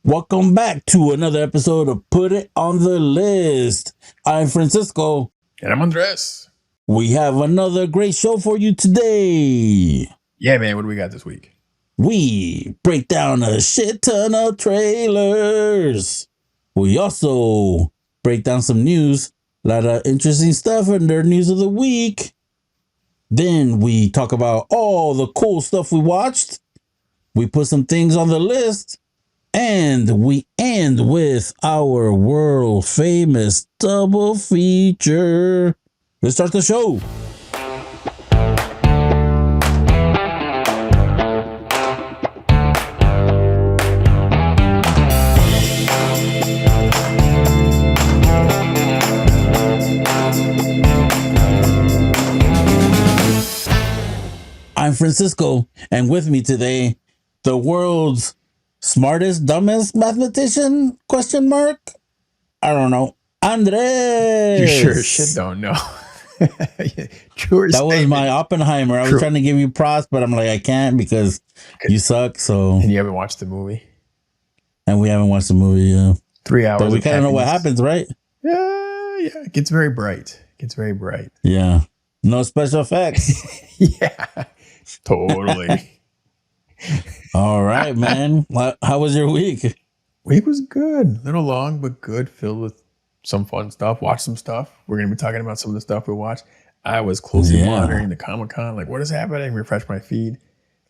Welcome back to another episode of Put It on the List. I'm Francisco. And I'm Andres. We have another great show for you today. Yeah, man, what do we got this week? We break down a shit ton of trailers. We also break down some news, a lot of interesting stuff in their news of the week. Then we talk about all the cool stuff we watched. We put some things on the list. And we end with our world famous double feature. Let's start the show. I'm Francisco, and with me today, the world's smartest, dumbest mathematician? Question mark? I don't know. Andres. You sure as shit don't know. True. That was my Oppenheimer. I was trying to give you props, but I'm like, I can't because you suck. So. And you haven't watched the movie. And we haven't watched the movie. Yeah. 3 hours. But we kind of know what happens, right? Yeah. It gets very bright. Yeah. No special effects. Yeah. Totally. All right, man. How was your week? Week was good. A little long, but good. Filled with some fun stuff. Watched some stuff. We're going to be talking about some of the stuff we watched. I was closely monitoring the Comic-Con. Like, what is happening? Refresh my feed.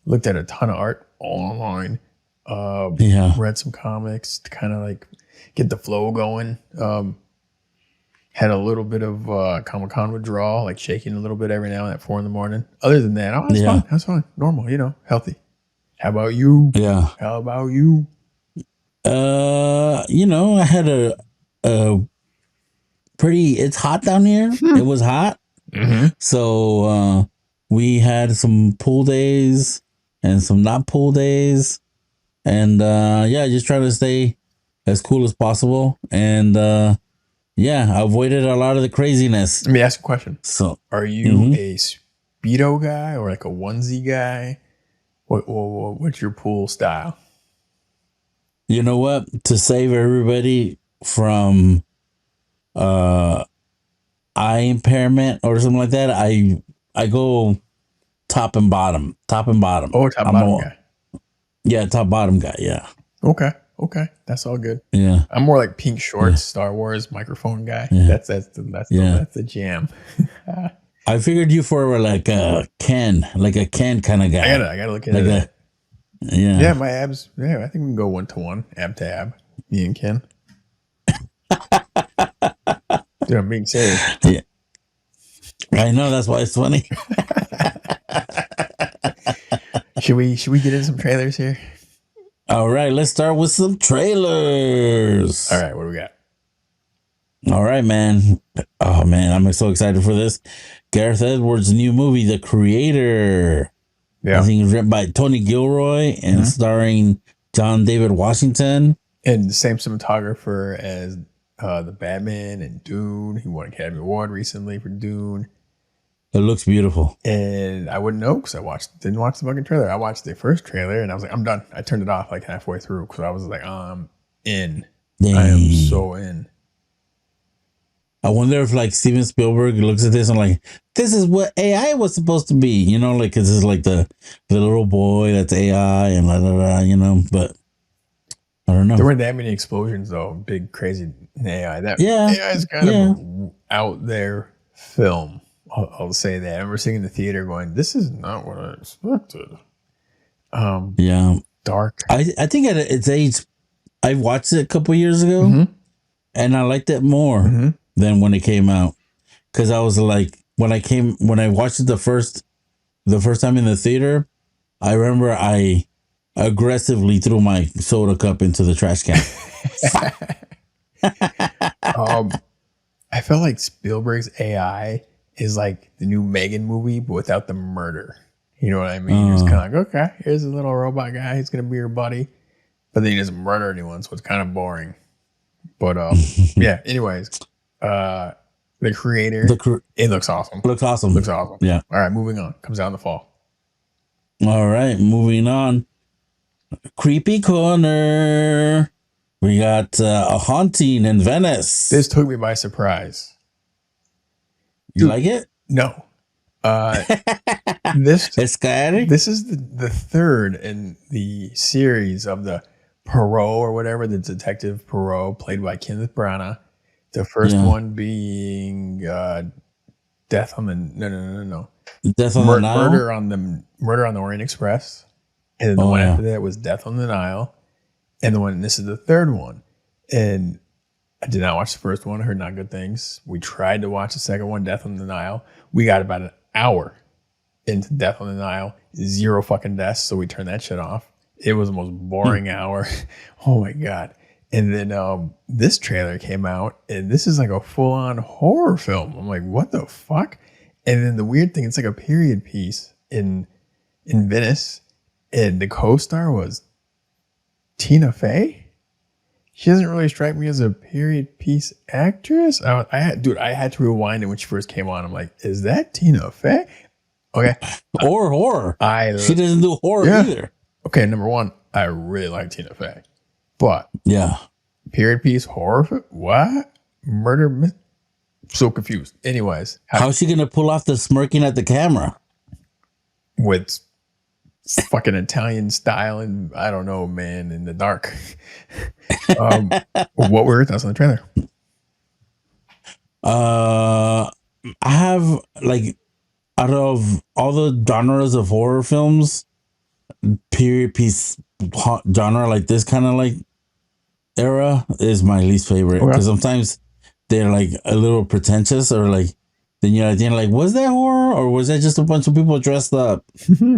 Looked at a ton of art all online. Read some comics to kind of like get the flow going. Had a little bit of Comic-Con withdrawal, like shaking a little bit every now and at 4 a.m. Other than that, fun. That's fine. Normal, healthy. How about you? Yeah. How about you? I had a pretty, it's hot down here. It was hot. Mm-hmm. So we had some pool days and some not pool days. And just trying to stay as cool as possible. And I avoided a lot of the craziness. Let me ask a question. So, are you a Speedo guy or like a onesie guy? What's your pool style? You know what? To save everybody from eye impairment or something like that, I go top and bottom. Oh, top-bottom guy. Yeah, top-bottom guy, yeah. Okay. That's all good. Yeah. I'm more like pink shorts, Star Wars microphone guy. Yeah. That's the jam. I figured you for like a Ken kind of guy. I gotta look into that. Yeah, my abs. Yeah, I think we can go 1-to-1, ab to ab. Me and Ken. Dude, I'm being serious. Yeah, I know. That's why it's funny. Should we get into some trailers here? All right, let's start with some trailers. All right, what do we got? All right, man. Oh, man, I'm so excited for this. Gareth Edwards' new movie, The Creator. Yeah. I think it's written by Tony Gilroy and starring John David Washington. And the same cinematographer as the Batman and Dune. He won an Academy Award recently for Dune. It looks beautiful. And I wouldn't know because didn't watch the fucking trailer. I watched the first trailer and I was like, I'm done. I turned it off like halfway through because I was like, I'm in. Dang. I am so in. I wonder if like Steven Spielberg looks at this and like, this is what AI was supposed to be, like this is like the little boy that's AI and but I don't know. There weren't that many explosions though, big crazy AI. AI is kind of an out there film. I'll say that. I remember sitting in the theater going, this is not what I expected. Dark. I think at its age, I watched it a couple years ago and I liked it more than when it came out. Because I was like, when I watched it the first time in the theater, I remember I aggressively threw my soda cup into the trash can. I felt like Spielberg's AI is like the new Megan movie, but without the murder. You know what I mean? It's kind of like, okay, here's a little robot guy. He's going to be your buddy. But then he doesn't murder anyone, so it's kind of boring. But anyways, The Creator, it looks awesome. Looks awesome. Yeah. All right, moving on. Comes out in the fall. All right, moving on. Creepy Corner. We got A Haunting in Venice. This took me by surprise. You like it? No. This It's scary. This is the third in the series of the Poirot or whatever, the detective Poirot, played by Kenneth Branagh. The first one being Death on the Death on the Nile. Murder on the Orient Express, and then the one after that was Death on the Nile, and this is the third one. And I did not watch the first one. I heard not good things. We tried to watch the second one, Death on the Nile. We got about an hour into Death on the Nile, 0 fucking deaths, so we turned that shit off. It was the most boring hour. Oh my god. And then this trailer came out, and this is like a full-on horror film. I'm like, what the fuck? And then the weird thing, it's like a period piece in Venice, and the co-star was Tina Fey. She doesn't really strike me as a period piece actress. I had to rewind it when she first came on. I'm like, is that Tina Fey? Okay. Or horror. She doesn't do horror either. Okay, number one, I really like Tina Fey. But period piece horror, what? Murder, so confused. Anyways. How's she going to pull off the smirking at the camera? With fucking Italian style and I don't know, man, in the dark. What were your thoughts on the trailer? I have, like, out of all the genres of horror films, period piece genre, like this kind of like era, is my least favorite. Because sometimes they're like a little pretentious, or like, then you're at the end like, was that horror or was that just a bunch of people dressed up?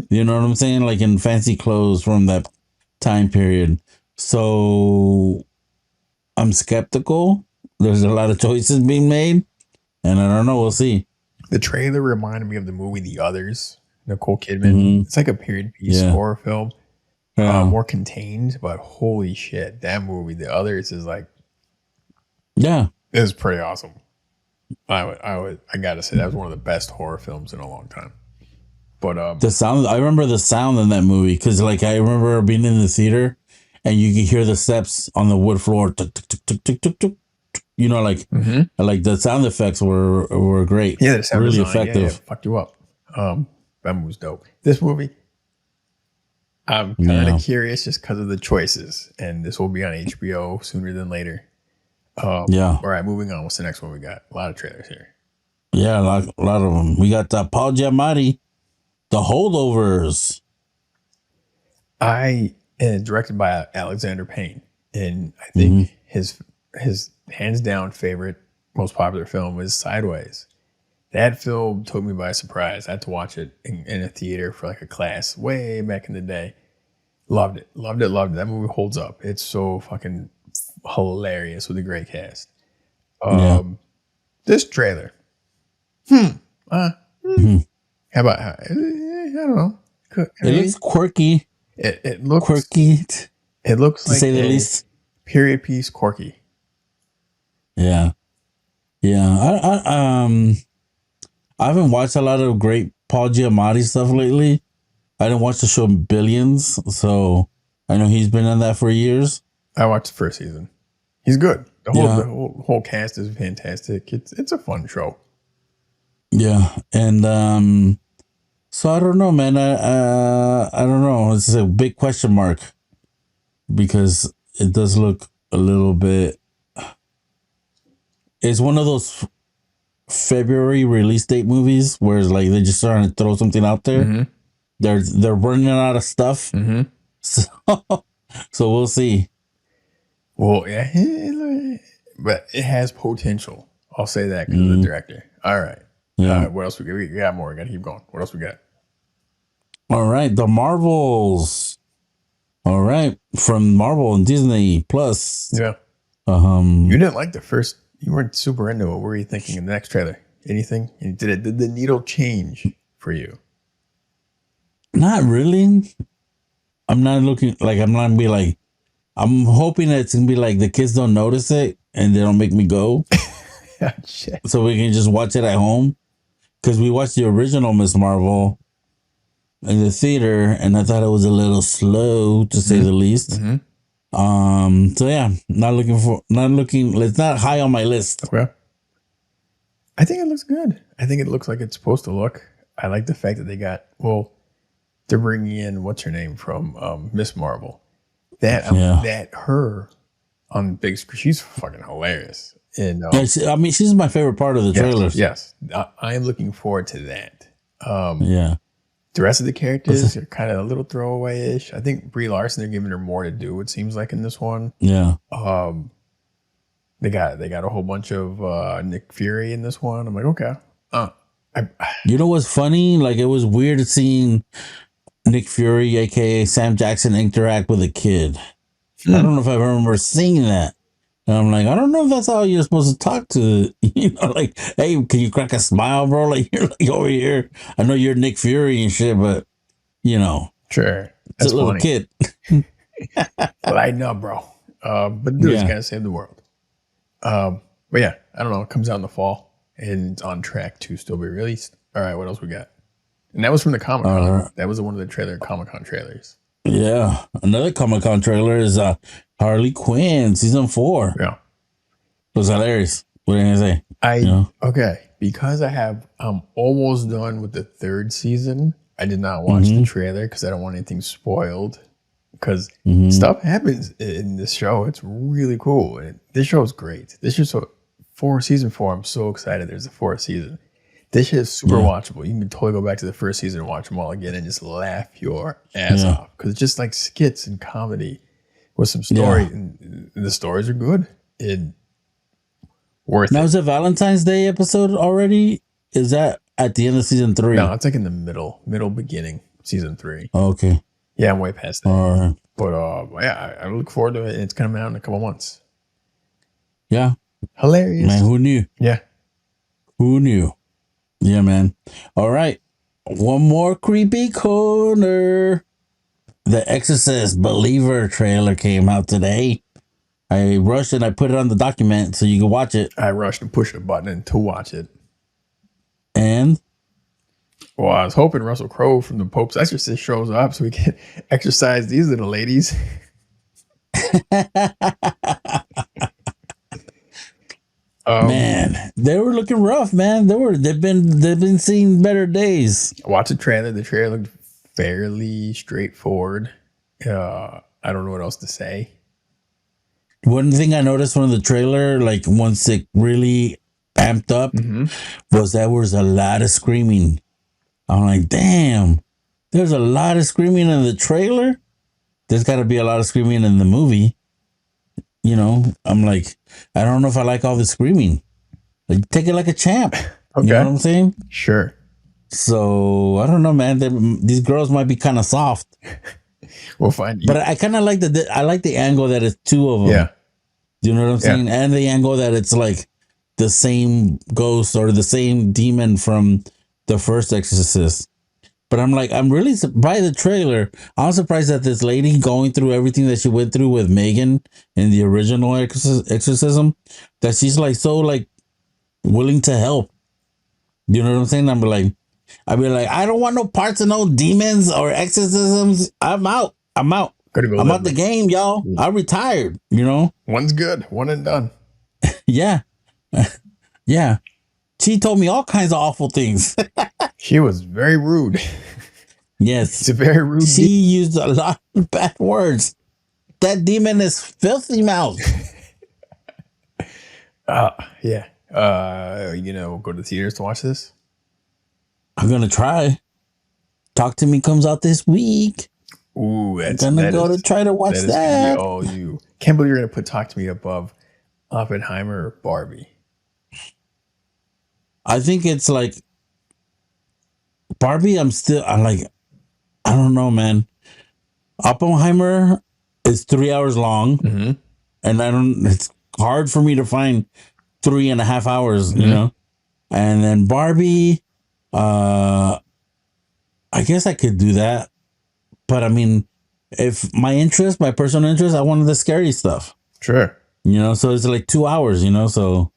You know what I'm saying? Like in fancy clothes from that time period. So I'm skeptical. There's a lot of choices being made, and I don't know. We'll see. The trailer reminded me of the movie The Others, Nicole Kidman. It's like a period piece horror film, more contained, but holy shit, that movie, The Others, is like, it's pretty awesome. I gotta say that was one of the best horror films in a long time. But the sound, I remember the sound in that movie, because like I remember being in the theater and you could hear the steps on the wood floor, tuk, tuk, tuk, tuk, tuk, tuk, tuk. You know, like like the sound effects were great. Yeah, the sound really design, effective. Fucked you up. That movie was dope. This movie, I'm kind of curious just because of the choices, and this will be on HBO sooner than later. All right, moving on. What's the next one we got? A lot of trailers here. Yeah, a lot of them. We got Paul Giamatti, The Holdovers. Directed by Alexander Payne, and I think his hands down favorite, most popular film was Sideways. That film took me by surprise. I had to watch it in a theater for like a class way back in the day. Loved it. That movie holds up. It's so fucking hilarious with a great cast. This trailer. How about, I don't know. It looks quirky. It looks quirky. It looks to like say the least. Period piece quirky. Yeah. I haven't watched a lot of great Paul Giamatti stuff lately. I didn't watch the show Billions, so I know he's been on that for years. I watched the first season. He's good. The whole cast is fantastic. It's a fun show. Yeah, and so I don't know, man. I don't know. It's a big question mark because it does look a little bit. It's one of those February release date movies where it's like they're just trying to throw something out there. They're running out of stuff. So we'll see. Well, yeah, but it has potential. I'll say that because of the director. All right. Yeah. What else we got? We got more. We got to keep going. What else we got? All right, the Marvels. All right, from Marvel and Disney Plus. Yeah. You didn't like the first. You weren't super into it. What were you thinking in the next trailer? Anything? Did the needle change for you? Not really. I'm not looking like I'm not gonna be like. I'm hoping that it's gonna be like the kids don't notice it and they don't make me go. Shit. So we can just watch it at home. Because we watched the original Miss Marvel in the theater, and I thought it was a little slow, to say the least. So yeah, it's not high on my list. Okay. I think it looks good. I think it looks like it's supposed to look. I like the fact that they're bringing in what's her name from Miss Marvel. That her on big screen, she's fucking hilarious. And I mean, she's my favorite part of the trailers. Yes, I am looking forward to that. Yeah. The rest of the characters are kind of a little throwaway-ish. I think Brie Larson, they're giving her more to do, it seems like, in this one. Yeah. They got a whole bunch of Nick Fury in this one. I'm like, okay. You know what's funny? Like, it was weird seeing Nick Fury, aka Sam Jackson, interact with a kid. I don't know if I remember seeing that. And I'm like, I don't know if that's how you're supposed to talk to, like, hey, can you crack a smile, bro? Like, you're like over here. I know you're Nick Fury and shit, but sure, it's a little kid. Lighten up, bro. But dude's gotta save the world. But yeah, I don't know. It comes out in the fall and it's on track to still be released. All right, what else we got? And that was from the Comic-Con. That was one of the Comic-Con trailers. Yeah, another Comic-Con trailer is Harley Quinn season 4. Yeah, it was hilarious. What are you gonna say? Okay, because I'm almost done with the 3rd season. I did not watch the trailer because I don't want anything spoiled. Because stuff happens in this show. It's really cool. And this show is great. This is season 4. I'm so excited. There's a 4th season. This shit is super watchable. You can totally go back to the 1st season and watch them all again and just laugh your ass off. Because it's just like skits and comedy with some story. And the stories are good and worth it. Now, is it Valentine's Day episode already? Is that at the end of season 3? No, it's like in the middle beginning, season 3. Oh, okay. Yeah, I'm way past that. Right. But yeah, I look forward to it. It's coming out in a couple months. Yeah. Hilarious. Man, who knew? Yeah. Who knew? Yeah, man. All right. One more creepy corner. The Exorcist Believer trailer came out today. I rushed and I put it on the document so you can watch it. I rushed and pushed a button to watch it. And? Well, I was hoping Russell Crowe from the Pope's Exorcist shows up so we can exorcise these little ladies. Man, they were looking rough, man. They've been seeing better days. Watch the trailer. The trailer looked fairly straightforward. I don't know what else to say. One thing I noticed from the trailer, like once it really amped up, was there was a lot of screaming. I'm like, damn, there's a lot of screaming in the trailer. There's got to be a lot of screaming in the movie. I'm like, I don't know if I like all the screaming. Like, take it like a champ. Okay. You know what I'm saying? Sure. So I don't know, man. These girls might be kind of soft. We'll find. But I kind of like the angle that it's 2 of them. Yeah. You know what I'm saying? And the angle that it's like the same ghost or the same demon from the first Exorcist. But I'm like, I'm really by the trailer. I'm surprised that this lady going through everything that she went through with Megan in the original exorcism, that she's like so like willing to help. You know what I'm saying? I'd be like, I don't want no parts of no demons or exorcisms. I'm out. I'm out the game, y'all. I retired. One's good. One and done. Yeah. Yeah. She told me all kinds of awful things. She was very rude. Yes. It's a very rude. She used a lot of bad words. That demon is filthy mouth. Yeah. Go to the theaters to watch this? I'm going to try. Talk to Me comes out this week. Ooh, I'm going to try to watch that. Oh, you can't believe you're going to put Talk to Me above Oppenheimer or Barbie. I think it's like Barbie. I don't know, man. Oppenheimer is 3 hours long, and it's hard for me to find 3.5 hours, and then Barbie, I guess I could do that. But I mean, if my personal interest, I wanted the scary stuff. Sure. So it's like 2 hours, so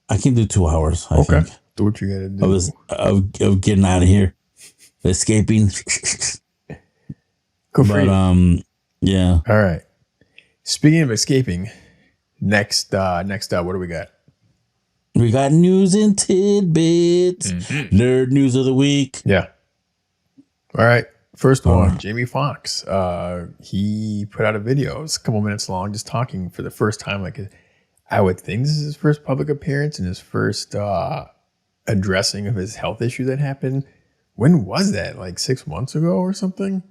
I can do 2 hours. I think. Do what you gotta do. Of getting out of here, escaping. Go for it. Yeah. All right. Speaking of escaping, next up, what do we got? We got news and tidbits. Nerd news of the week. Yeah. All right. First one, Jamie Foxx. He put out a video. It's a couple minutes long, just talking for the first time. Like, I would think this is his first public appearance and his first addressing of his health issue that happened. When was that? Like 6 months ago or something?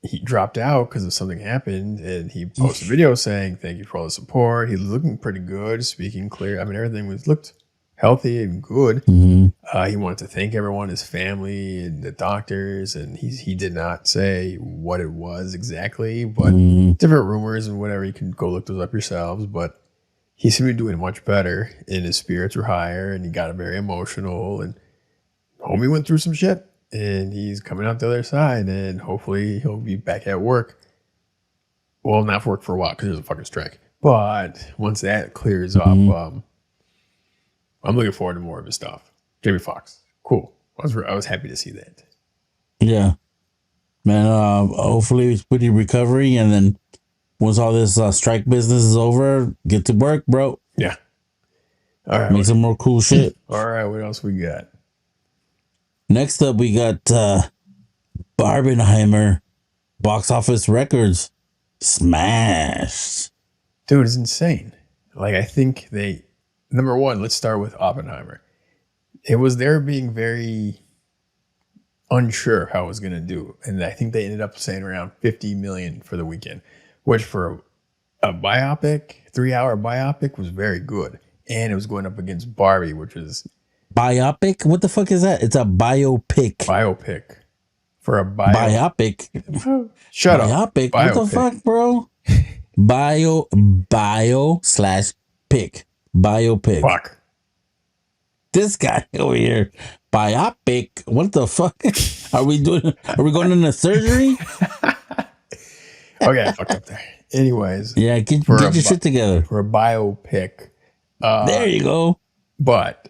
He dropped out because of something happened, and he posted a video saying, "Thank you for all the support." He's looking pretty good, speaking clear. I mean, everything looked healthy and good. He wanted to thank everyone, his family and the doctors, and he did not say what it was exactly, but different rumors and whatever. You can go look those up yourselves, but he seemed to be doing much better, and his spirits were higher, and he got very emotional, and homie went through some shit. And he's coming out the other side, and hopefully he'll be back at work. Well, not work for a while because there's a fucking strike. But once that clears up, I'm looking forward to more of his stuff. Jamie Foxx, cool. I was happy to see that. Yeah, man. Hopefully it's pretty recovery, and then once all this strike business is over, get to work, bro. Yeah. All right. Make some more cool shit. All right. What else we got? Next up, we got Barbenheimer box office records smashed. Dude, it's insane. Like, I think number one, let's start with Oppenheimer. It was there being very unsure how it was going to do. And I think they ended up saying around 50 million for the weekend, which for a biopic, 3-hour biopic, was very good. And it was going up against Barbie, which is... Biopic? What the fuck is that? It's a biopic. Biopic. For a biopic. Shut up. Biopic? What the fuck, bro? bio/pic. Biopic. Fuck. This guy over here. Biopic. What the fuck? Are we going into surgery? Okay, I fucked up there. Anyways. Yeah, get your shit together. For a biopic. There you go. But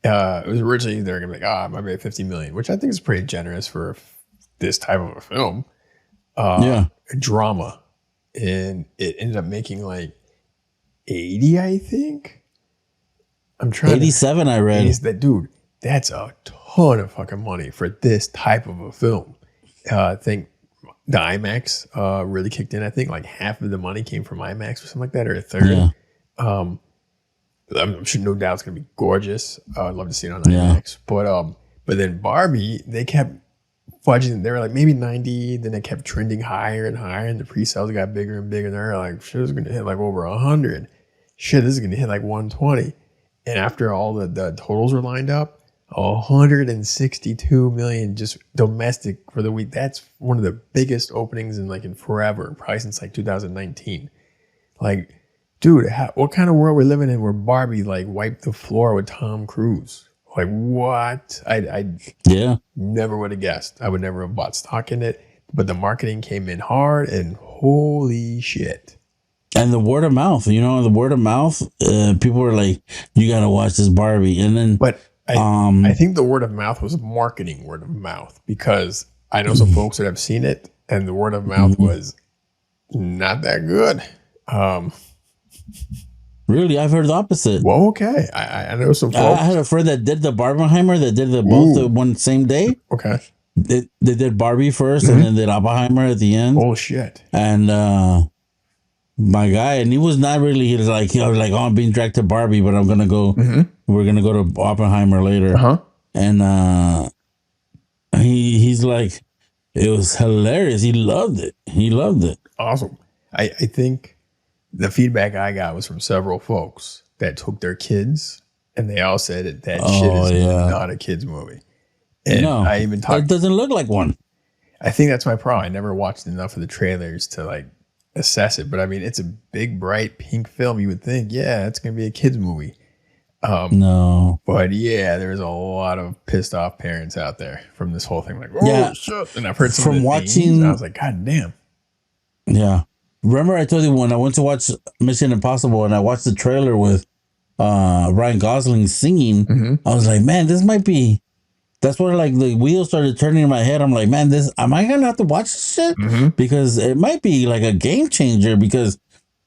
it was originally they're gonna be like, it might be 50 million, which I think is pretty generous for this type of a film. A drama, and it ended up making like 80, I think. I'm trying 87. I read that, dude. That's a ton of fucking money for this type of a film. I think the IMAX really kicked in. I think like half of the money came from IMAX or something like that, or a third. Yeah. I'm sure no doubt it's gonna be gorgeous. I'd love to see it on IMAX. But then Barbie, they kept fudging. They were like maybe 90, then they kept trending higher and higher, and the pre-sales got bigger and bigger. And they're like, shit, is gonna hit like over 100. Shit, this is gonna hit like 120. And after all the totals were lined up, 162 million just domestic for the week. That's one of the biggest openings in forever, probably since like 2019. Like, dude, what kind of world we're living in where Barbie wiped the floor with Tom Cruise? Like, what? I never would have guessed. I would never have bought stock in it. But the marketing came in hard, and holy shit. And the word of mouth, people were like, you got to watch this Barbie. And then, but I think the word of mouth was marketing word of mouth, because I know some folks that have seen it, and the word of mouth was not that good. Really, I've heard the opposite. Well, okay. I know some folks. I had a friend that did the Barbenheimer, that did both the one same day. Okay. They did Barbie first, and then did Oppenheimer at the end. Oh shit! And my guy, and he was not really. He was like, I'm being dragged to Barbie, but I'm gonna go. We're gonna go to Oppenheimer later. And he's like, it was hilarious. He loved it. Awesome. I think the feedback I got was from several folks that took their kids, and they all said that shit is not a kid's movie. And no, I even talked. It doesn't look like one. I think that's my problem. I never watched enough of the trailers to assess it. But I mean, it's a big, bright pink film. You would think, it's going to be a kid's movie. No. But there's a lot of pissed off parents out there from this whole thing. Shit. And I've heard some from watching. And I was like, God damn. Yeah. Remember I told you when I went to watch Mission Impossible and I watched the trailer with Ryan Gosling singing, I was like, man, this might be That's where like the wheels started turning in my head. I'm like, man, this am I gonna have to watch this shit? Mm-hmm. Because it might be like a game changer because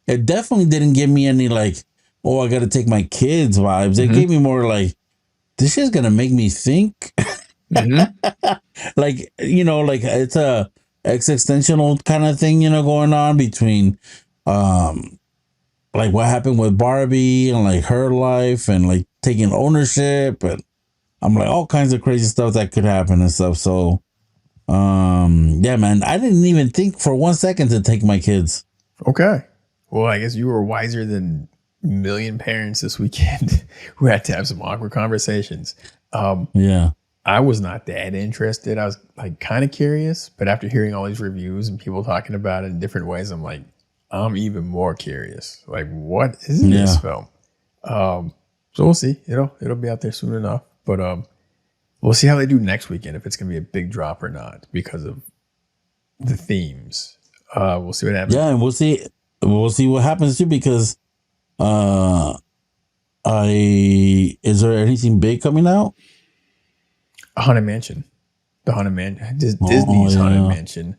it definitely didn't give me any like, oh, I gotta take my kids vibes. It Mm-hmm. gave me more like this shit's gonna make me think. Mm-hmm. Like, like it's a existential kind of thing, going on between like what happened with Barbie and like her life and like taking ownership, and I'm like all kinds of crazy stuff that could happen and stuff. So yeah, man, I didn't even think for 1 second to take my kids. Okay. Well, I guess you were wiser than a million parents this weekend who had to have some awkward conversations. Yeah. I was not that interested. I was like kind of curious, but after hearing all these reviews and people talking about it in different ways, I'm like, I'm even more curious. Like, what is this film? So we'll see. It'll be out there soon enough. But we'll see how they do next weekend, if it's gonna be a big drop or not, because of the themes. We'll see what happens. Yeah, and we'll see what happens too, because is there anything big coming out? Haunted Mansion. The Haunted Mansion. Disney's Haunted Mansion.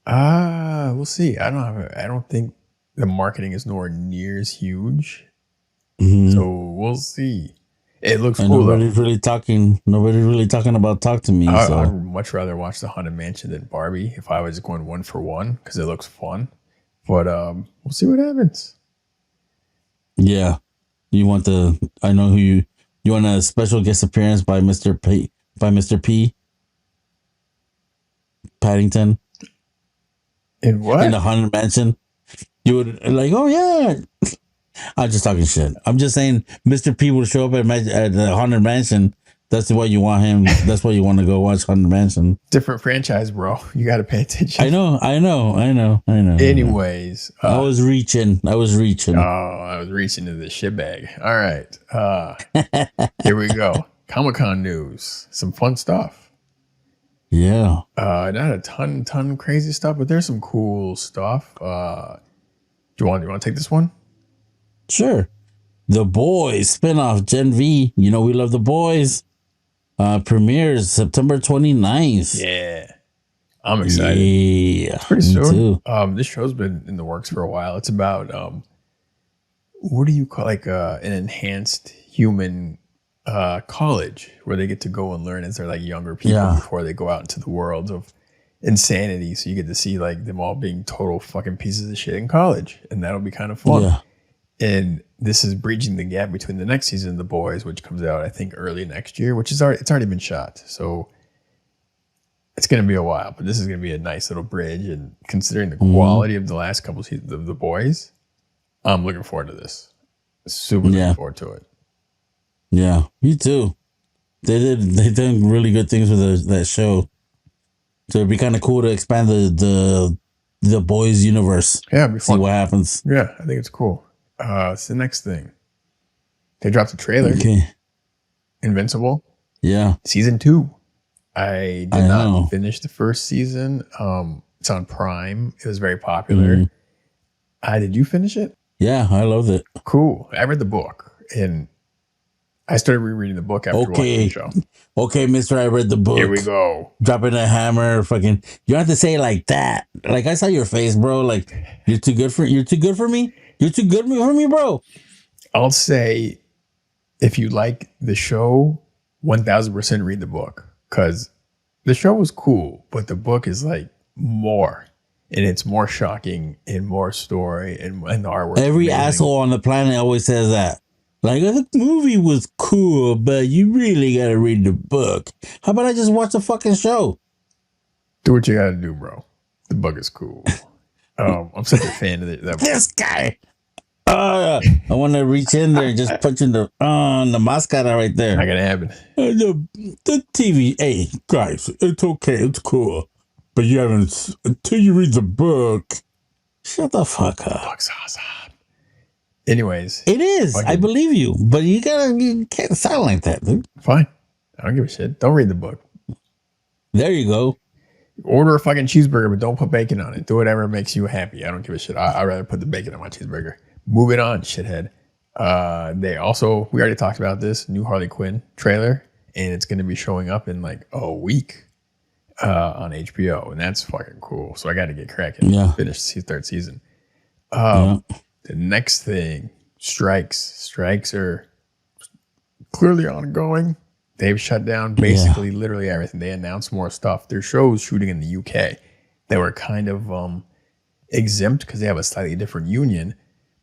We'll see. I don't think the marketing is nowhere near as huge. Mm-hmm. So we'll see. It looks and cool. Nobody's really talking about Talk to Me. I'd much rather watch the Haunted Mansion than Barbie if I was going one for one, because it looks fun. But we'll see what happens. Yeah. I know who you want a special guest appearance by Mr. P. Paddington. In what? In the Haunted Mansion. You would like, oh yeah. I'm just talking shit. I'm just saying Mr. P will show up at the Haunted Mansion. That's why you want him. That's why you want to go watch Haunted Mansion. Different franchise, bro. You got to pay attention. I know. Anyways. I was reaching. Oh, I was reaching to the shit bag. All right. Here we go. Comic-Con news. Some fun stuff. Yeah. Not a ton crazy stuff, but there's some cool stuff. Do you want to take this one? Sure. The Boys spinoff Gen V. We love The Boys. Premieres September 29th. Yeah. I'm excited. Yeah. It's pretty soon. Too. This show's been in the works for a while. It's about what do you call an enhanced human college where they get to go and learn as they're like younger people before they go out into the world of insanity. So you get to see like them all being total fucking pieces of shit in college, and that'll be kind of fun. Yeah. And this is bridging the gap between the next season of The Boys, which comes out I think early next year, which is it's already been shot. So it's going to be a while, but this is going to be a nice little bridge. And considering the quality of the last couple of seasons of The Boys, I'm looking forward to this. Super looking forward to it. Yeah, me too. They done really good things with that show. So it'd be kind of cool to expand the Boys universe. Yeah, it'd be fun. See what happens. Yeah, I think it's cool. It's the next thing. They dropped a trailer. Okay. Invincible. Yeah. Season 2. I did not finish the first season. It's on Prime. It was very popular. Did you finish it? Yeah, I loved it. Cool. I read the book and I started rereading the book after watching the show. Okay, mister, I read the book. Here we go. Dropping a hammer, fucking. You don't have to say it like that. Like, I saw your face, bro. Like, you're too good for me. You're too good for me, bro. I'll say, if you like the show, 1000% read the book, because the show was cool, but the book is like more, and it's more shocking and more story and the artwork. Every asshole on the planet always says that. Like, the movie was cool, but you really gotta read the book. How about I just watch the fucking show? Do what you gotta do, bro. The book is cool. I'm such a fan of that. This guy. I want to reach in there and just punch in the mascot right there. Not gonna happen. The TV. Hey, guys, it's okay. It's cool. But you haven't, until you read the book. Shut the fuck up. Book's awesome. Anyways. It is. I believe you. But you can't sound like that, dude. Fine. I don't give a shit. Don't read the book. There you go. Order a fucking cheeseburger, but don't put bacon on it. Do whatever makes you happy. I don't give a shit. I'd rather put the bacon on my cheeseburger. Moving on, shithead. We already talked about this new Harley Quinn trailer, and it's going to be showing up in like a week on HBO, and that's fucking cool. So I got to get cracking. Yeah. Finish the third season. Yeah. The next thing, strikes. Strikes are clearly ongoing. They've shut down basically literally everything. They announced more stuff. Their shows shooting in the UK that were kind of exempt because they have a slightly different union.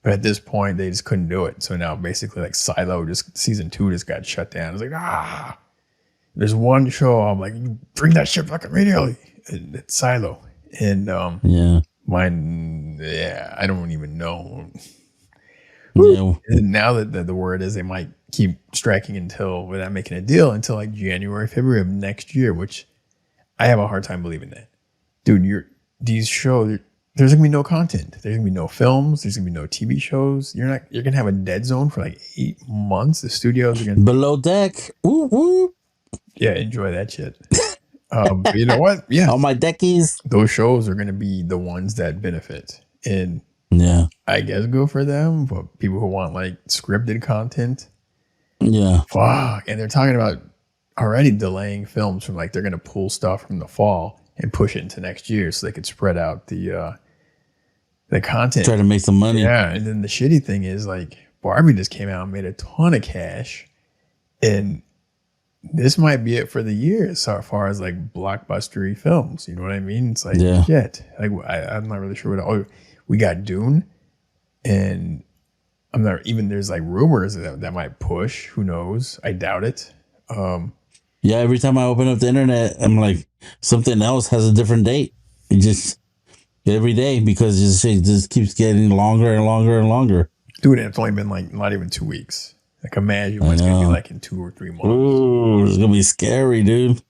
But at this point, they just couldn't do it. So now basically like Silo, just season 2 just got shut down. It's like, there's one show. I'm like, bring that shit back immediately. It's Silo. And mine, I don't even know. Yeah. And now that the word is they might keep striking without making a deal until like January, February of next year, which I have a hard time believing that. Dude, these shows, there's gonna be no content. There's gonna be no films. There's gonna be no TV shows. You're gonna have a dead zone for like 8 months. The studios are gonna Below deck. Woo woo. Yeah, enjoy that shit. But you know what? Yeah, all my deckies. Those shows are gonna be the ones that benefit, and I guess go for them. But people who want like scripted content, fuck. And they're talking about already delaying films from like they're gonna pull stuff from the fall and push it into next year so they could spread out the content. Try to make some money. Yeah, and then the shitty thing is like Barbie just came out and made a ton of cash, and this might be it for the year as far as like blockbustery films. You know what I mean? It's like shit. Like I'm not really sure what. We got Dune, and I'm not even. There's like rumors that might push. Who knows? I doubt it. Every time I open up the internet, I'm like, something else has a different date. It just every day because it just keeps getting longer and longer and longer. Dude, it's only been like not even 2 weeks. Like imagine what it's gonna be like in 2 or 3 months. Ooh, it's gonna be scary, dude.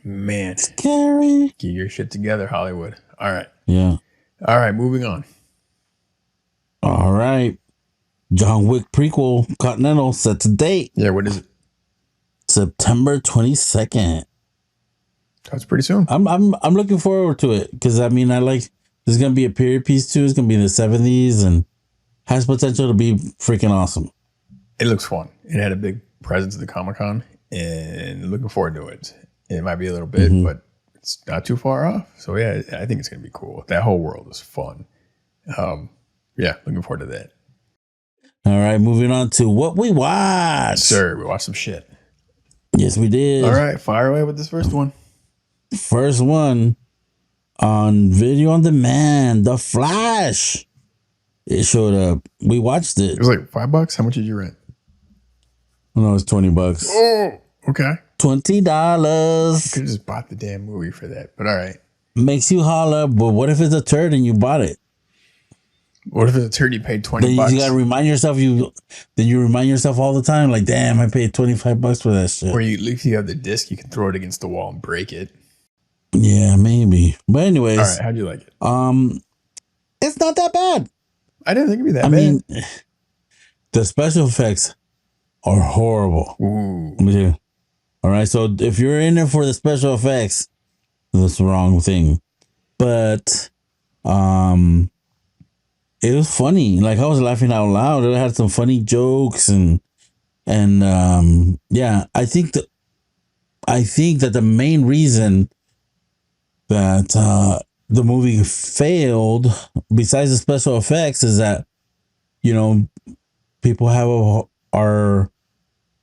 Man, scary. Get your shit together, Hollywood. All right. Yeah. All right, moving on. All right. John Wick prequel Continental set to date. Yeah, what is it? September 22nd. That's pretty soon. I'm looking forward to it because I mean there's gonna be a period piece too. It's gonna be in the 70s and has potential to be freaking awesome. It looks fun. It had a big presence at the Comic-Con and looking forward to it. It might be a little bit, but it's not too far off. So yeah, I think it's gonna be cool. That whole world is fun. Looking forward to that. All right, moving on to what we watched. Sir, we watched some shit. Yes, we did. All right, fire away with this first one. First one on video on demand, The Flash. It showed up. We watched it. It was like $5. How much did you rent? No, it's $20. Oh, okay. $20. You could have just bought the damn movie for that, but all right. Makes you holler, but what if it's a turd and you bought it? What if it's a turd you paid $20? Then you gotta remind yourself. You remind yourself all the time, like, damn, I paid $25 for that shit. Or if you have the disc, you can throw it against the wall and break it. Yeah, maybe. But anyways, all right. How'd you like it? It's not that bad. I didn't think it'd be that bad. I mean, the special effects are horrible. Ooh. Let me tell you. All right, so if you're in there for the special effects, that's the wrong thing. But it was funny. Like, I was laughing out loud. It had some funny jokes and I think that the main reason that the movie failed, besides the special effects, is that people have a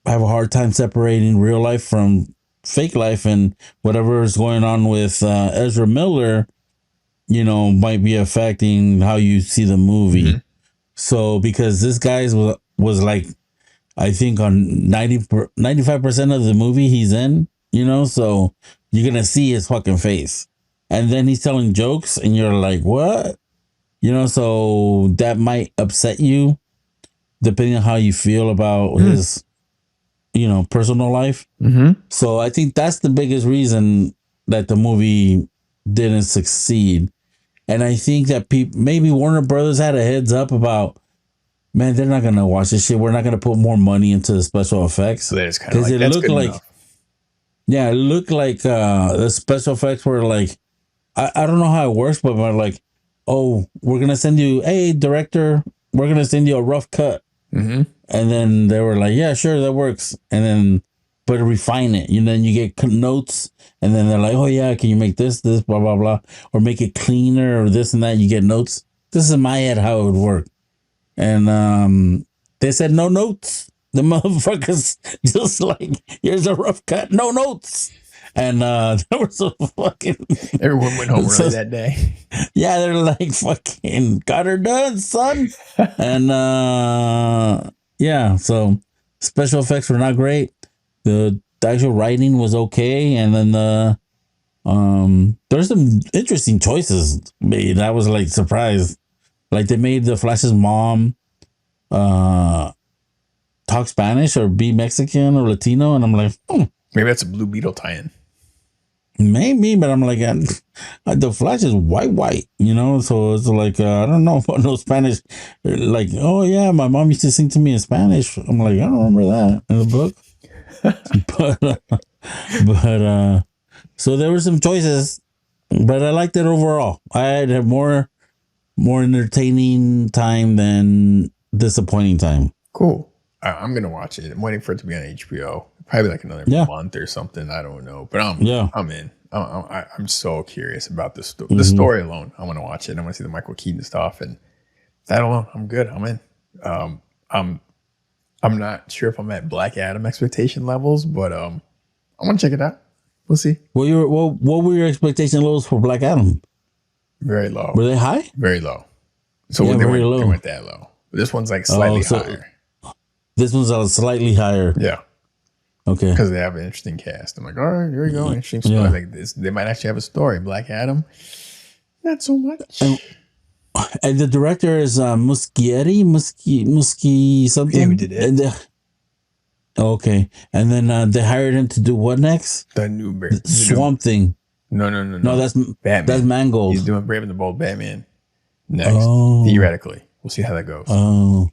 hard time separating real life from fake life, and whatever is going on with Ezra Miller, might be affecting how you see the movie. Mm-hmm. So because this guy was like, I think on 95% of the movie he's in, so you're gonna see his fucking face, and then he's telling jokes, and you're like, what? So that might upset you, depending on how you feel about his, personal life. Mm-hmm. So I think that's the biggest reason that the movie didn't succeed. And I think that maybe Warner Brothers had a heads up about, man, they're not going to watch this shit. We're not going to put more money into the special effects. So it's kind of like, that's good enough. Yeah, it looked like the special effects were like, I don't know how it works, but like, oh, we're going to send you, hey, director, we're going to send you a rough cut. Mm-hmm. And then they were like, yeah, sure, that works. And then but refine it. And then you get notes, and then they're like, oh yeah, can you make this, blah blah blah, or make it cleaner, or this and that. You get notes. This is in my head how it would work, and they said no notes. The motherfuckers just like, here's a rough cut, no notes. And there was a fucking everyone went home early that day. Yeah, they're like, fucking got her done, son. And yeah, so special effects were not great. The actual writing was okay, and then there's some interesting choices made. I was like surprised. Like they made the Flash's mom talk Spanish or be Mexican or Latino, and I'm like, maybe that's a Blue Beetle tie-in. Maybe, but I'm like, the Flash is white, so it's like, I don't know about no Spanish. Like, oh yeah, my mom used to sing to me in Spanish. I'm like, I don't remember that in the book. but so there were some choices, but I liked it overall. I had more entertaining time than disappointing time. Cool. I'm gonna watch it. I'm waiting for it to be on HBO. Probably like another month or something. I don't know, but I'm in. I'm so curious about this. The story alone, I want to watch it. I want to see the Michael Keaton stuff, and that alone, I'm good. I'm in. I'm not sure if I'm at Black Adam expectation levels, but I want to check it out. We'll see. What were your expectation levels for Black Adam? Very low. Were they high? Very low. So they went that low. But this one's like slightly higher. This one's slightly higher. Yeah. Okay. Because they have an interesting cast. I'm like, all right, here we go. Interesting story. Yeah. Like this, they might actually have a story. Black Adam, not so much. And the director is Muschietti something. Yeah, we did it. Okay, and then they hired him to do what next? The new Swamp Thing. No. That's Batman. That's Mangold. He's doing Brave and the Bold Batman next. Theoretically, we'll see how that goes. Oh,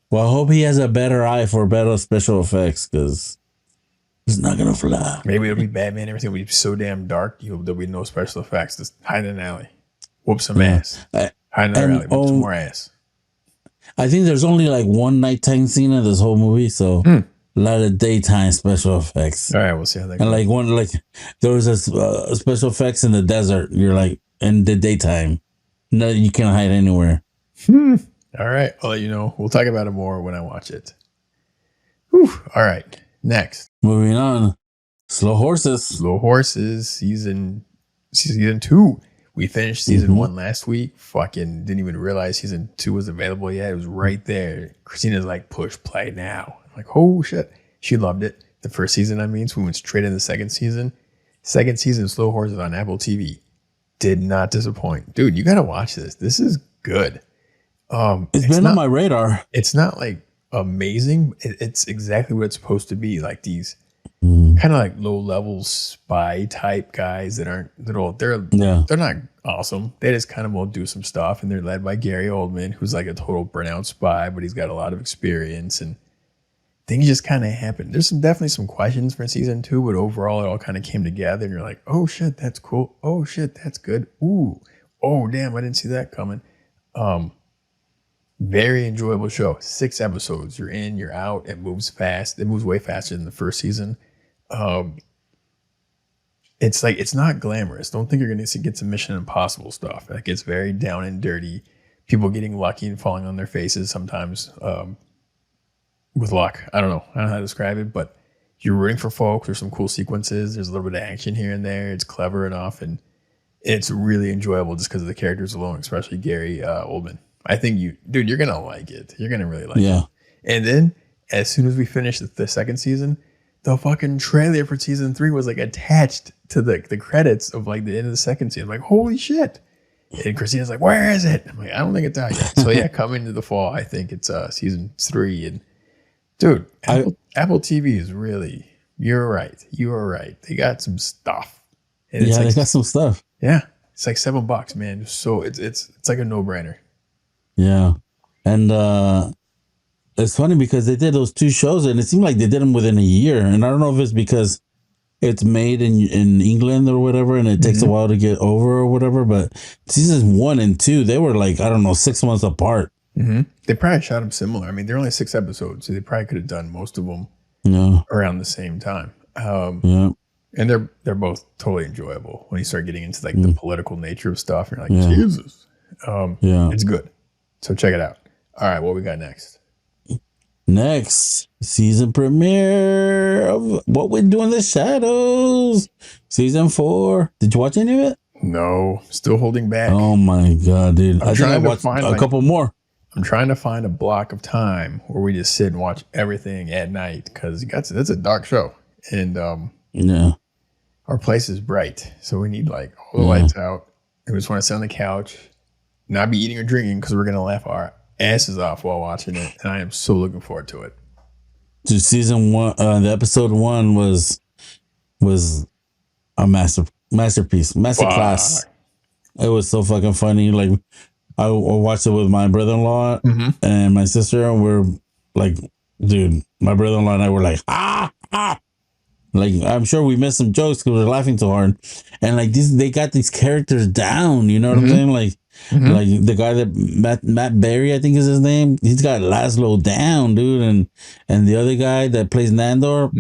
well, I hope he has a better eye for better special effects, because it's not gonna fly. Maybe it'll be Batman. Everything will be so damn dark. There'll be no special effects. Just hide in an alley, whoop some ass. Hide in an alley, whoop some more ass. I think there's only like one nighttime scene in this whole movie, so a lot of daytime special effects. All right, we'll see how that goes. And there was a special effects in the desert. You're like, in the daytime, no, you can't hide anywhere. All right, I'll let you know. We'll talk about it more when I watch it. Whew. All right, next. Moving on. Slow Horses. Slow Horses, season 2. We finished season 1 last week. Fucking didn't even realize season 2 was available yet. It was right there. Christina's like, push play now. I'm like, oh shit. She loved it. The first season, so we went straight into the second season. Second season, Slow Horses on Apple TV. Did not disappoint. Dude, you got to watch this. This is good. It's been on my radar. It's not like amazing. It's exactly what it's supposed to be. Like these kind of like low level spy type guys that aren't they're not awesome. They just kind of will do some stuff, and they're led by Gary Oldman, who's like a total burnout spy, but he's got a lot of experience, and things just kind of happen. There's definitely some questions for season 2, but overall it all kind of came together, and you're like, oh shit, that's cool. Oh shit, that's good. Ooh, oh damn, I didn't see that coming. Very enjoyable show. 6 episodes. You're in, you're out. It moves fast. It moves way faster than the first season. It's like, it's not glamorous. Don't think you're going to get some Mission Impossible stuff. Like, it's very down and dirty. People getting lucky and falling on their faces sometimes with luck. I don't know how to describe it, but you're rooting for folks. There's some cool sequences. There's a little bit of action here and there. It's clever enough, and it's really enjoyable just because of the characters alone, especially Gary Oldman. I think you're going to like it. You're going to really like it. And then as soon as we finished the second season, the fucking trailer for season 3 was like attached to the credits of like the end of the second season. I'm like, holy shit. And Christina's like, where is it? I'm like, I don't think it's out yet. So yeah, coming to the fall, I think it's season 3. And dude, Apple TV is really, you're right. You are right. They got some stuff. And they got some stuff. Yeah. It's like $7, man. So it's like a no-brainer. Yeah. And it's funny because they did those 2 shows, and it seemed like they did them within a year. And I don't know if it's because it's made in England or whatever, and it takes a while to get over or whatever. But seasons 1 and 2, they were like, I don't know, 6 months apart. They probably shot them similar. I mean, they're only 6 episodes, so they probably could have done most of them Yeah. around the same time. Yeah. And they're both totally enjoyable when you start getting into like the political nature of stuff. You're like, Yeah. Jesus. Yeah. It's good. So check it out. All right, what we got next? Next, season premiere of What We Do in the Shadows, season 4. Did you watch any of it? No, still holding back. Oh my god, dude! I think I watched a couple more. I'm trying to find a block of time where we just sit and watch everything at night because it's a dark show, and Yeah, our place is bright, so we need like all the lights out. And we just want to sit on the couch, not be eating or drinking because we're gonna laugh our asses off while watching it, and I am so looking forward to it. so season 1, the episode 1 was a masterclass. It was so fucking funny. Like I watched it with my brother-in-law and my sister, and we're like, dude, my brother-in-law and I were like, like I'm sure we missed some jokes because we're laughing so hard. And like they got these characters down. You know what I'm saying? Like the guy that Matt Berry, I think is his name. He's got Laszlo down, dude, and the other guy that plays Nandor,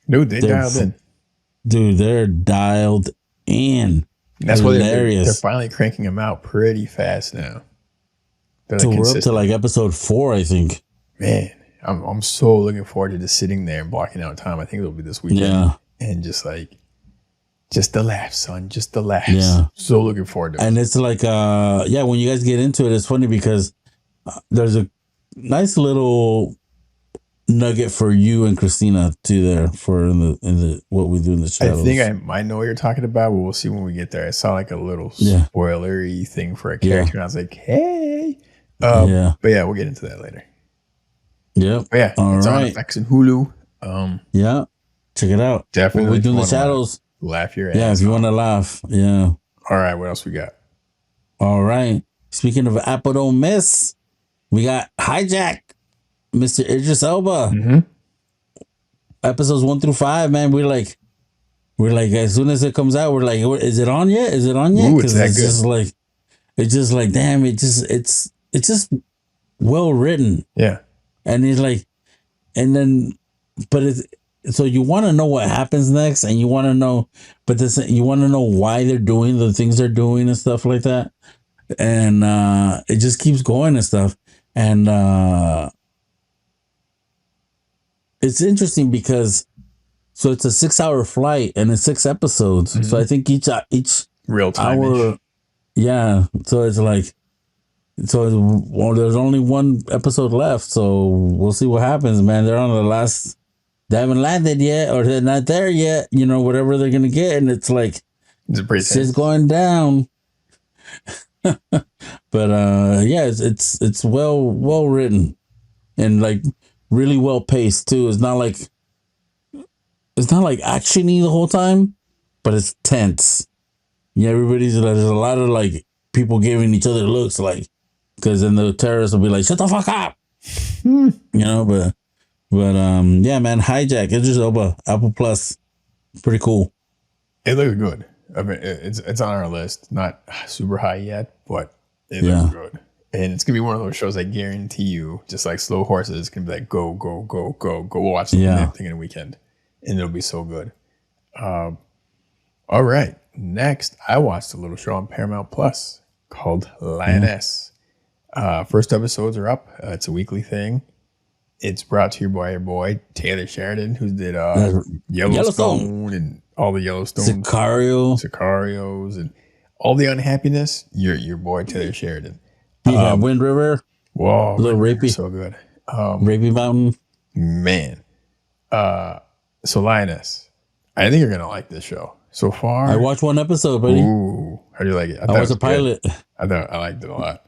dude, they dialed in. Dude, they're dialed in. That's why they're finally cranking them out pretty fast now. So we're up to like episode 4, I think. Man, I'm so looking forward to just sitting there and blocking out time. I think it'll be this weekend. Yeah. And just the laughs, son. Just the laughs. Yeah. So looking forward to it. And it's like, when you guys get into it, it's funny because there's a nice little nugget for you and Christina too there for in the What We Do in the Shadows. I think I might know what you're talking about, but we'll see when we get there. I saw like a little spoilery thing for a character, and I was like, hey. But yeah, we'll get into that later. Yep. But yeah, it's on FX and Hulu. Yeah, check it out. Definitely. What We Do in the Shadows. Laugh your ass. Yeah, if you want to laugh. Yeah. All right, what else we got? All right. Speaking of Apple Don't Miss, we got Hijack, Mr. Idris Elba. Episodes 1 through 5, man. We're like, as soon as it comes out, we're like, is it on yet? Is it on yet? Because it's just like, damn, it's just well written. Yeah. And he's like, and then, but it's, so you want to know what happens next, and you want to know, you want to know why they're doing the things they're doing and stuff like that. And it just keeps going and stuff. And it's interesting because, so it's a 6-hour flight and it's 6 episodes. So I think each real time hour, yeah. So it's like, there's only 1 episode left. So we'll see what happens, man. They're on the last. They haven't landed yet, or they're not there yet. You know, whatever they're gonna get, and it's like it's just going down. But it's well written, and like really well paced too. It's not like actiony the whole time, but it's tense. Yeah, there's a lot of like people giving each other looks, like, because then the terrorists will be like, "Shut the fuck up," you know. But yeah, man, Hijack. It's just over Apple Plus. Pretty cool. It looks good. I mean, it's on our list. Not super high yet, but it looks good. And it's gonna be one of those shows I guarantee you, just like Slow Horses, it's gonna be like go watch the damn thing in a weekend, and it'll be so good. All right, next I watched a little show on Paramount Plus called Lioness. First episodes are up. It's a weekly thing. It's brought to you by your boy Taylor Sheridan, who did Yellowstone and all the Yellowstone Sicarios and all the unhappiness. Your boy Taylor Sheridan. Wind River. Whoa, little rapey, so good. Rapey Mountain. Man. So Lioness, I think you're gonna like this show. So far, I watched 1 episode, buddy. Ooh, how do you like it? I watched the pilot. I liked it a lot.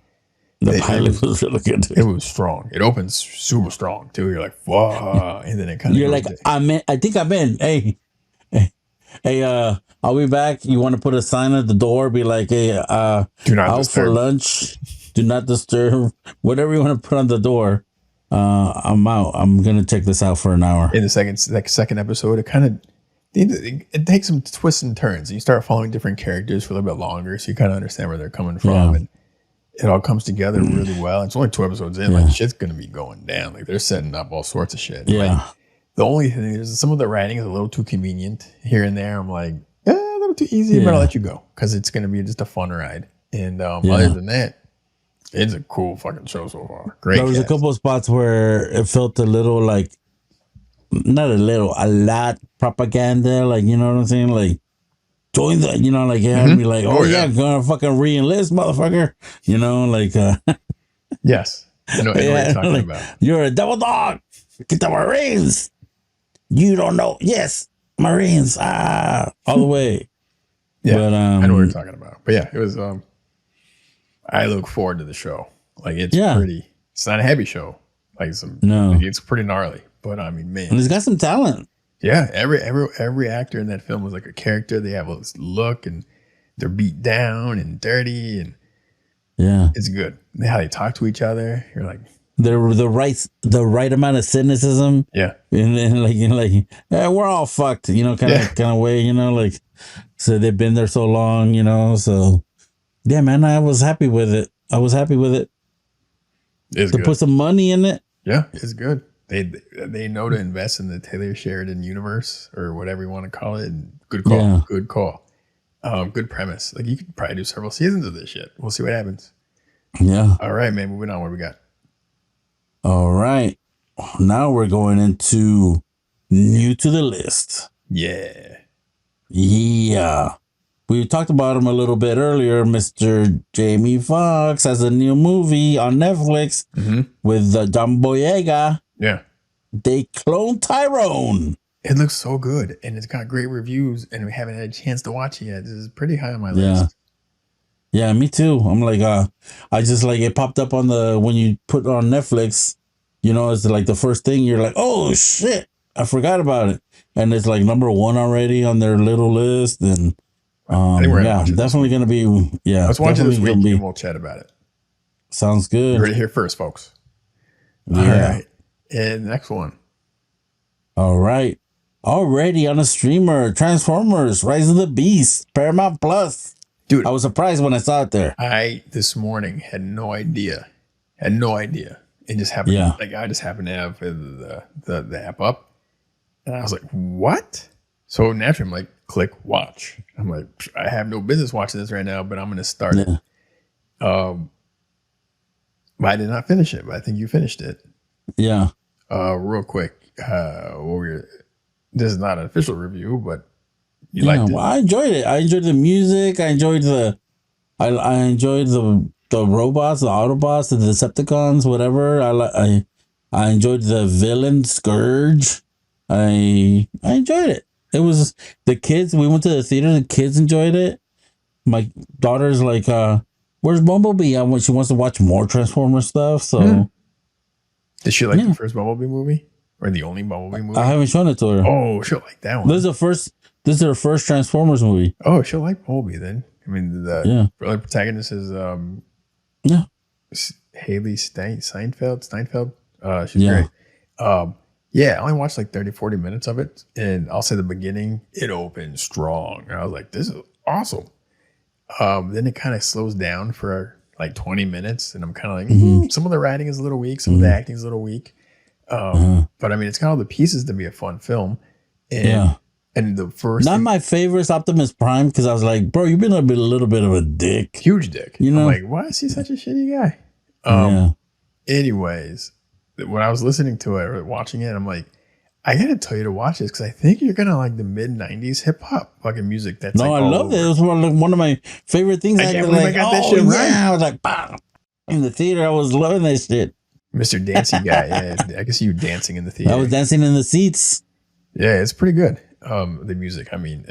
The pilot was really good too. It was strong. It opens super strong too. You're like, whoa, and then it kind of. You're like, I think I'm in. Hey, I'll be back. You want to put a sign at the door? Be like, hey, do not out disturb. For lunch. Do not disturb. Whatever you want to put on the door. I'm out. I'm gonna check this out for an hour. In the second episode, it takes some twists and turns. You start following different characters for a little bit longer, so you kind of understand where they're coming from, and it all comes together really well. It's only 2 episodes in. Like, shit's gonna be going down. Like, they're setting up all sorts of shit. Yeah. Like, The only thing is some of the writing is a little too convenient here and there. I'm like, a little too easy, but I'll let you go because it's going to be just a fun ride. And other than that, it's a cool fucking show so far. Great. There was a couple of spots where it felt a little like, not a little, a lot propaganda. Like, you know what I'm saying? Like, join the, you know, like, it had me like, oh yeah, gonna fucking re-enlist, motherfucker. You know, like, yes. I know what you're talking like, about. You're a double dog. Get the Marines. You don't know. Yes, Marines. All the way. Yeah, but, I know what you're talking about. But yeah, it was. I look forward to the show. Like it's pretty. It's not a heavy show. Like it's pretty gnarly. But I mean, man, and it's got some talent. Yeah, every actor in that film was like a character. They have this look, and they're beat down and dirty, and it's good. How they talk to each other. You're like. The right amount of cynicism, and then like we're all fucked, you know, kind of way, you know, like so they've been there so long, you know, so yeah, man, I was happy with it. It's to good. Put some money in it. Yeah, it's good. They know to invest in the Taylor Sheridan universe or whatever you want to call it. Good call. Yeah. Good call. Good premise. Like you could probably do several seasons of this shit. We'll see what happens. Yeah. All right, man. Moving on. What we got? All right. Now we're going into new to the list. Yeah. Yeah. We talked about him a little bit earlier. Mr. Jamie Foxx has a new movie on Netflix with John Boyega. Yeah. They clone Tyrone. It looks so good. And it's got great reviews. And we haven't had a chance to watch it yet. This is pretty high on my list. Yeah, me too. I'm like, I just like it popped up on when you put it on Netflix, you know, it's like the first thing you're like, oh shit, I forgot about it. And it's like #1 already on their little list. And definitely going to be, let's watch it this week and we'll chat about it. Sounds good. You heard it here first, folks. Yeah. All right. And next one. All right. Already on a streamer, Transformers, Rise of the Beast, Paramount Plus. Dude, I was surprised when I saw it there. This morning had no idea. It just happened. Yeah. Like I just happened to have the app up, and I was like, "What?" So naturally, I'm like, "Click watch." I'm like, "I have no business watching this right now, but I'm going to start it." But I did not finish it. But I think you finished it. Yeah. Real quick, this is not an official review, but. You liked it. Well, I enjoyed it. I enjoyed the music. I enjoyed I enjoyed the robots, the Autobots, the Decepticons, whatever. I enjoyed the villain Scourge. I enjoyed it. It was the kids. We went to the theater. The kids enjoyed it. My daughter's like, "Where's Bumblebee?" She wants to watch more Transformer stuff. So, did she like the first Bumblebee movie or the only Bumblebee movie? I haven't shown it to her. Oh, she'll like that one. This is her first Transformers movie. Oh, she'll like Bumblebee then. I mean, the protagonist is Haley Steinfeld. She's great. I only watched like 30, 40 minutes of it. And I'll say the beginning, it opened strong. I was like, this is awesome. Then it kind of slows down for like 20 minutes. And I'm kind of like, some of the writing is a little weak. Some of the acting is a little weak. But I mean, it's got all the pieces to be a fun film. And the first my favorite is Optimus Prime because I was like, bro, you've been a little bit of a dick. Huge dick. You know? I'm like, why is he such a shitty guy? Anyways, when I was listening to it or watching it, I'm like, I gotta tell you to watch this because I think you're gonna like the mid-90s hip-hop fucking music. That's I love it. It was one of my favorite things. I got that shit right. I was like, bah. In the theater, I was loving that shit. Mr. Dancy guy. Yeah, I guess you were dancing in the theater. I was dancing in the seats. Yeah, it's pretty good. The music, I mean,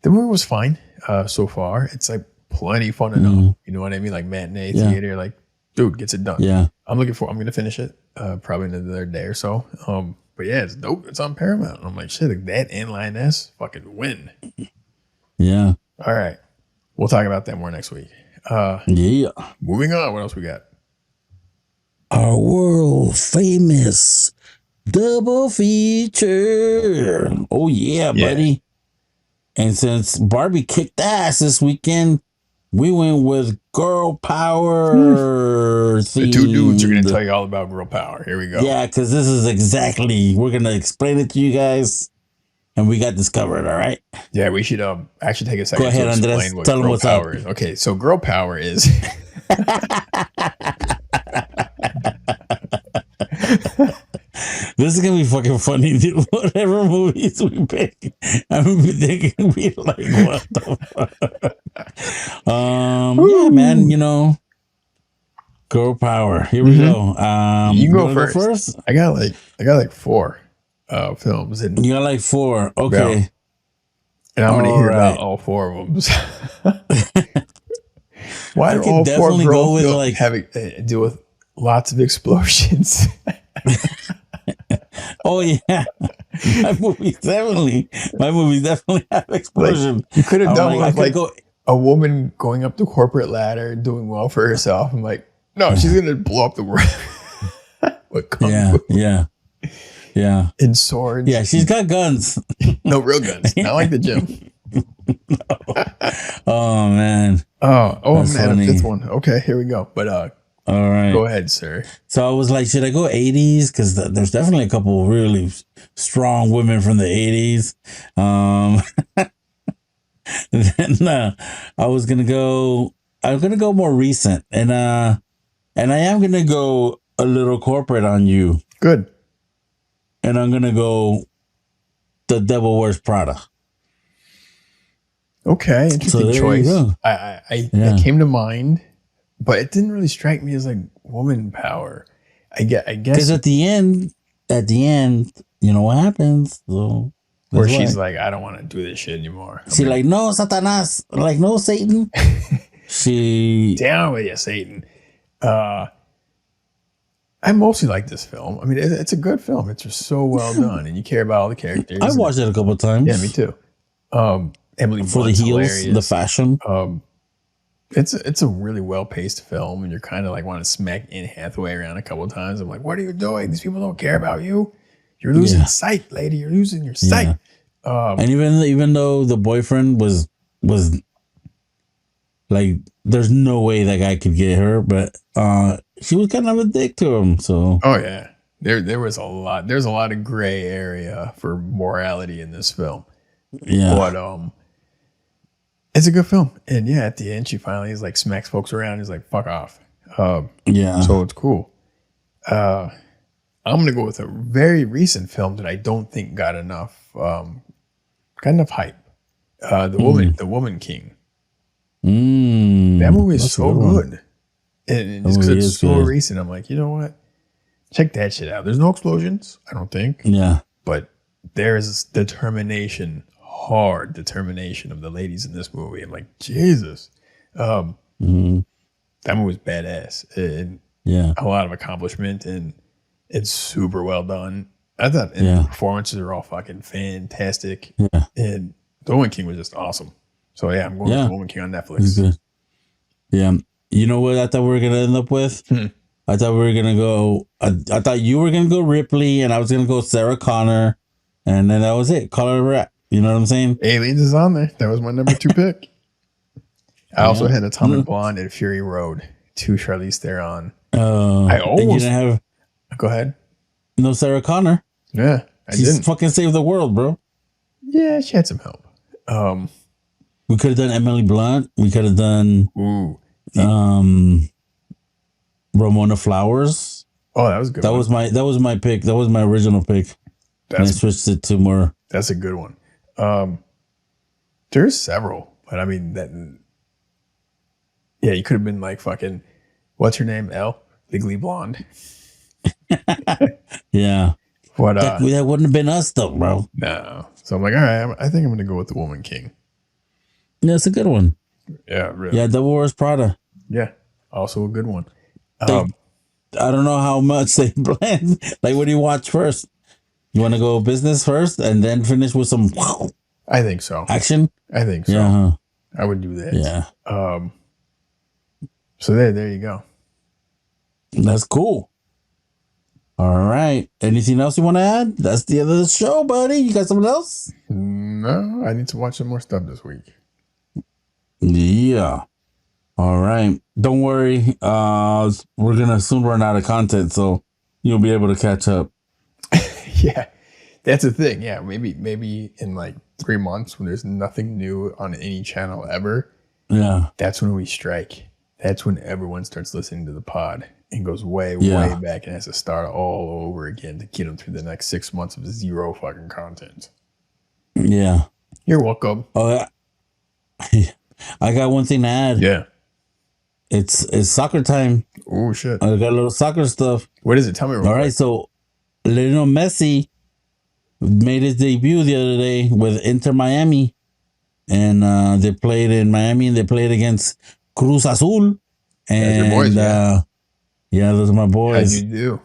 the movie was fine so far. It's like plenty fun enough. You know what I mean? Like matinee theater, like, dude, gets it done. Yeah. I'm going to finish it probably in another day or so. But yeah, it's dope. It's on Paramount. I'm like, shit, like that and Lioness fucking win. Yeah. All right. We'll talk about that more next week. Moving on. What else we got? Our world famous double feature. Oh yeah, buddy. And since Barbie kicked ass this weekend, We went with girl power The two dudes are going to themed. tell you all about girl power. Here we go. Yeah, because this is exactly, we're going to explain it to you guys, and we got this covered, all right? Yeah, we should actually take a second Go ahead, to explain Andres. what Tell them girl what's power up. is. Okay, so girl power is... This is gonna be fucking funny, dude. Whatever movies we pick, I'm thinking we like, what the fuck? Yeah, man. You know, girl power. Here we go. You can go wanna first. I got like 4 films, and You got like 4. Okay. And I'm going to hear right. about all 4 of them. Why do could all 4 definitely girl go with, films like- having deal with lots of explosions? Oh yeah, my movies definitely have explosion. You could have done with like go. a woman going up the corporate ladder, doing well for herself. I'm like, no, she's going to blow up the world. With kung fu Yeah. and swords. Yeah, she's got guns. No real guns. Not like the gym. Oh man. I'm going That's to add a funny. 5th one. Okay, here we go. But All right. go ahead, sir. So I was like, should I go 80s? Because there's definitely a couple really strong women from the 80s. Then I was gonna go. I'm gonna go more recent, and I am gonna go a little corporate on you, Good. and I'm gonna go The Devil Wears Prada. Okay, interesting there you choice. go. I came to mind, but it didn't really strike me as like woman power. I guess Because at the end, you know what happens? So where that's she's why. like, I don't want to do this shit anymore. She's like, no, Satanas, like no Satan. She down with you, Satan. I mostly like this film. I mean, it's a good film. It's just so well done, and you care about all the characters. I watched it a couple of times. Yeah, me too. Emily For Blunt's the heels, hilarious. the fashion. It's a really well paced film, and you're kind of like want to smack Anne Hathaway around a couple of times. I'm like, what are you doing? These people don't care about you. You're losing sight, lady. You're losing your sight. And even though the boyfriend was like, there's no way that guy could get her, but she was kind of a dick to him. So Oh yeah, there was a lot. There's a lot of gray area for morality in this film. yeah, But it's a good film, and yeah, at the end, she finally is like smacks folks around. He's like, "Fuck off." yeah. So it's cool. I'm gonna go with a very recent film that I don't think got enough hype. The Woman King. That movie is that's a so good one. good, and just because movie it's is so good. recent, I'm like, you know what? Check that shit out. There's no explosions, I don't think, Yeah, but there's hard determination of the ladies in this movie. I'm like, Jesus. That movie was badass and yeah, a lot of accomplishment, and it's super well done. I thought the performances are all fucking fantastic. yeah. And The Woman King was just awesome. So yeah, I'm going with The Woman King on It's Netflix. good. Yeah, you know what I thought we were gonna end up with? I thought we were gonna go. I thought you were gonna go Ripley, and I was gonna go Sarah Connor, and then that was it. Call it a wrap. You know what I'm saying? Aliens is on there. That was my number 2 pick. I also had Atomic Blonde and Fury Road. 2 Charlize Theron. I and you almost didn't have go ahead. no Sarah Connor. Yeah, I She's didn't. fucking saved the world, bro. Yeah, she had some help. We could have done Emily Blunt. We could have done Ramona Flowers. Oh, that was a good. That was my pick. That was my original pick. And I switched it to more. That's a good one. There's several, but I mean that. Yeah, you could have been like fucking. What's her name? Legally Blonde. Yeah. What? That wouldn't have been us though, bro. No. So I'm like, all right. I think I'm gonna go with The Woman King. Yeah, it's a good one. Yeah, really. Yeah, Devil Wears Prada. Yeah, also a good one. I don't know how much they blend. Like, what do you watch first? You want to go business first and then finish with some I think so. action? I think so. Yeah. Huh? I would do that. Yeah. So there you go. That's cool. All right. Anything else you want to add? That's the end of the show, buddy. You got something else? No, I need to watch some more stuff this week. Yeah. All right. Don't worry. We're gonna soon run out of content, so you'll be able to catch up. Yeah, that's the thing. Yeah, maybe in like 3 months when there's nothing new on any channel ever, Yeah. that's when we strike. That's when everyone starts listening to the pod and goes way Yeah. back and has to start all over again to get them through the next 6 months of zero fucking content. Yeah. You're welcome. Oh, I got one thing to add. Yeah. It's soccer time. Oh shit. I got a little soccer stuff. What is it? Tell me real All quick. right, so Lionel Messi made his debut the other day with Inter Miami, and they played in Miami, and they played against Cruz Azul. And That's your boys, yeah. Yeah, those are my How'd boys. you do?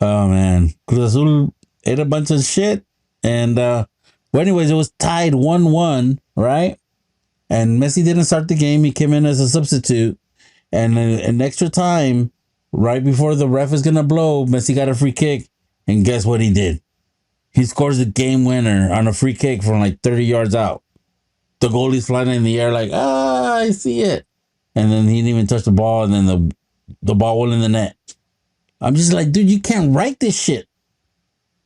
Oh man, Cruz Azul ate a bunch of shit, and well, anyways, it was tied 1-1, right? And Messi didn't start the game; he came in as a substitute, and in extra time, right before the ref is gonna blow, Messi got a free kick, and guess what he did? He scores the game winner on a free kick from like 30 yards out. The goalie's flying in the air like, I see it, and then he didn't even touch the ball, and then the ball went in the net. I'm just like, dude, you can't write this shit.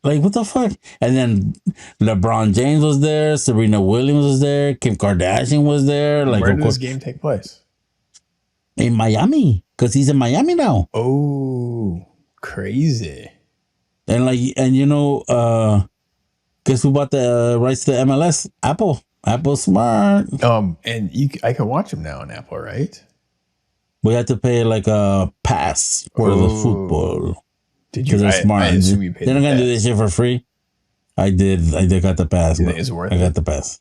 Like, what the fuck? And then LeBron James was there, Serena Williams was there, Kim Kardashian was there. Like, Where of did course, this game take place? in Miami, because he's in Miami now. Oh, crazy. And like, and guess who bought the rights to MLS? Apple. Apple Smart. And I can watch them now on Apple, right? We had to pay like a pass for the football. Did you? Because they're smart. I assume you paid. They're not gonna do this shit for free. I did got the pass. You think it's worth I got the pass.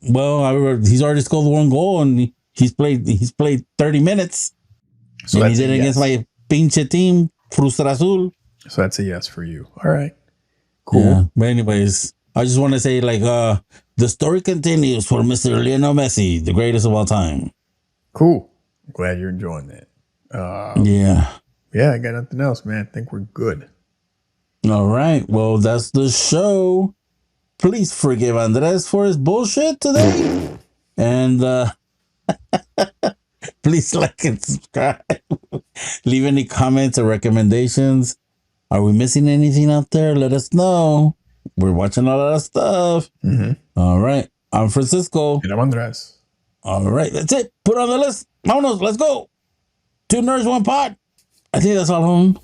Well, he's already scored one goal and he's played 30 minutes. So and he did it against my pinche team, Frustra Azul. So that's a yes for you. All right. Cool. Yeah. But anyways, I just want to say like the story continues for Mr. Lionel Messi, the greatest of all time. Cool. Glad you're enjoying that. Yeah, I got nothing else, man. I think we're good. All right. Well, that's the show. Please forgive Andres for his bullshit today. And please like and subscribe. Leave any comments or recommendations. Are we missing anything out there? Let us know. We're watching a lot of stuff. Mm-hmm. All right. I'm Francisco. And I'm Andres. All right. That's it. Put it on the list. Vámonos. Let's go. 2 nerds, 1 pod. I think that's all of them.